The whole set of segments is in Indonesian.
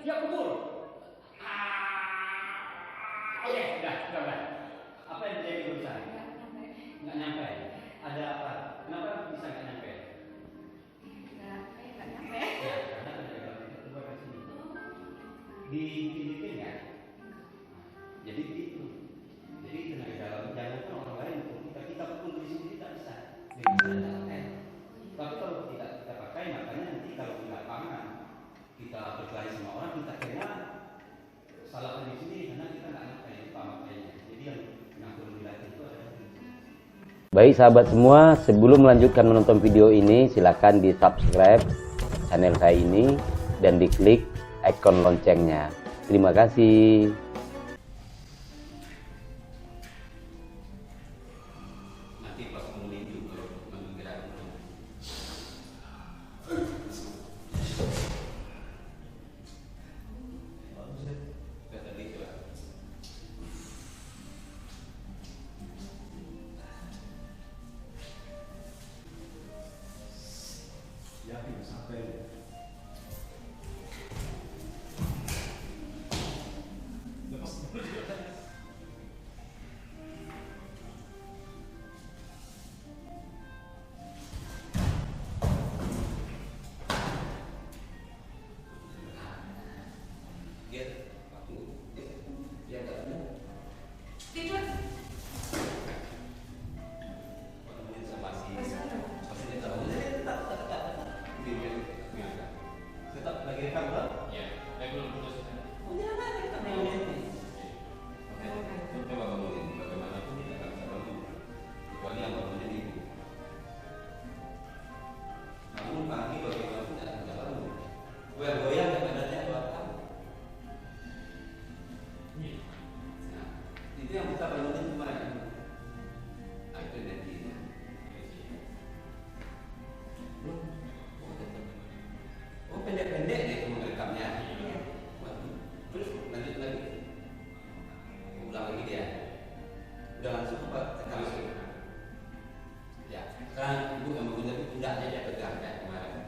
dia kubur. Oke, udah. Apa yang terjadi barusan? Nggak nyampe. Ada apa? Kenapa bisa nggak nyampe? Nggak nyampe. Ya, karena tenaga dalam itu keluar ke sini. Di Filipina ya. Jadi itu. Jadi tenaga dalam jangan orang lain kita pun di sini tidak bisa. Tapi kalau kita pakai, makanya nanti kalau kita paham, kita berkelahi sama orang, kita kena salah di sini karena kita nggak pakai pamakainya. Jadi yang ngatur wilayah itu adalah. Baik sahabat semua, sebelum melanjutkan menonton video ini, silakan di subscribe channel saya ini dan diklik ikon loncengnya. Terima kasih. Nanti pas menuju menggerakkan. Itu yang kita bangunin kemarin. Itu energinya. Oh pendek-pendek deh merekamnya. Terus lanjut lagi. Ulang lagi dia. Udah langsung apa? Langsung. Ya, kan ibu yang bangun tadi pundaknya dia pegang kayak kemarin.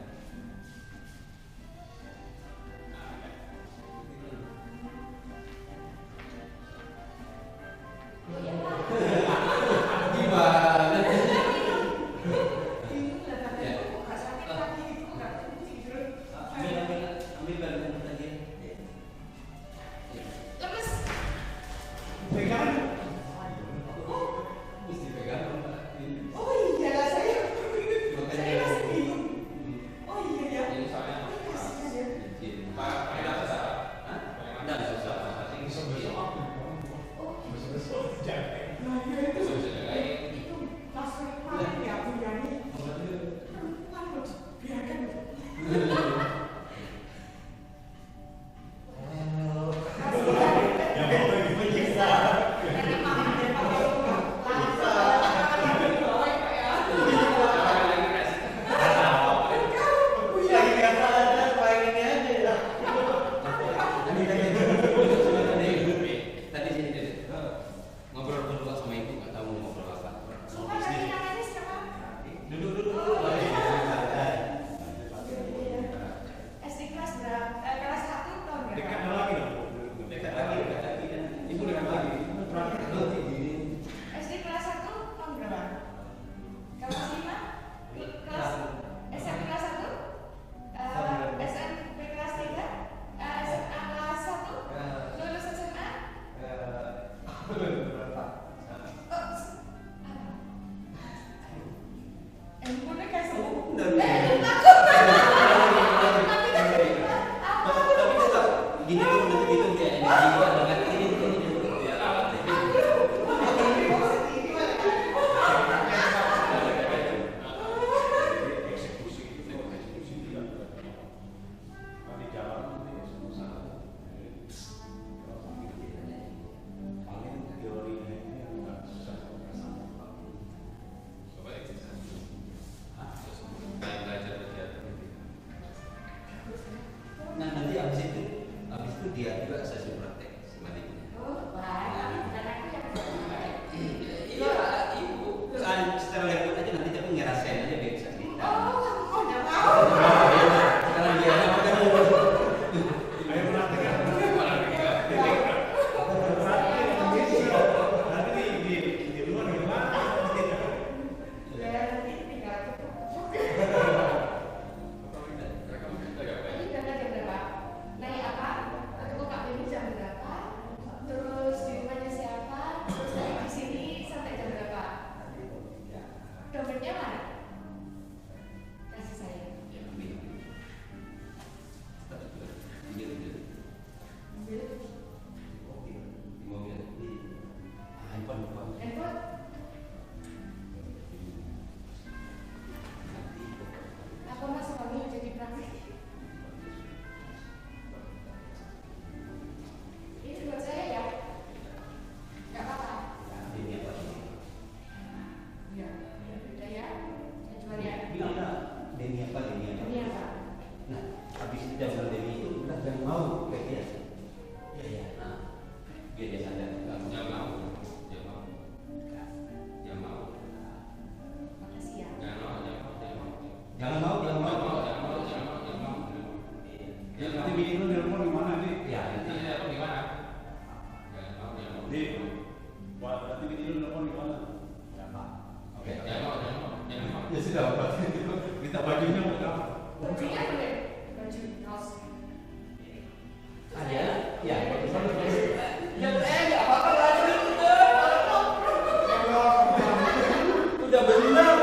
Dia juga saya suruh praktek sebaliknya. Oh, baik. Dan aku yang Iya, ibu. Secara lewat aja nanti tapi ngerasain aja biar bisa cerita. oh, udah mau. Sekarang dia apa kan? Ayo zaman Denny itu kita yang mau kayak dia. Iya ya. Nah, dia sadar nggak mau. Makasih ya. Jangan mau. Ya, nanti bini lu nelpon gimana nih? Ya, nanti Nih, nanti bini lu nelpon gimana? oke. Ya sudah, Pak. Minta bajunya mau apa? Bajunya boleh. Baju kaos. Ada? Ya, ya, nggak apa-apa lah. Udah benar.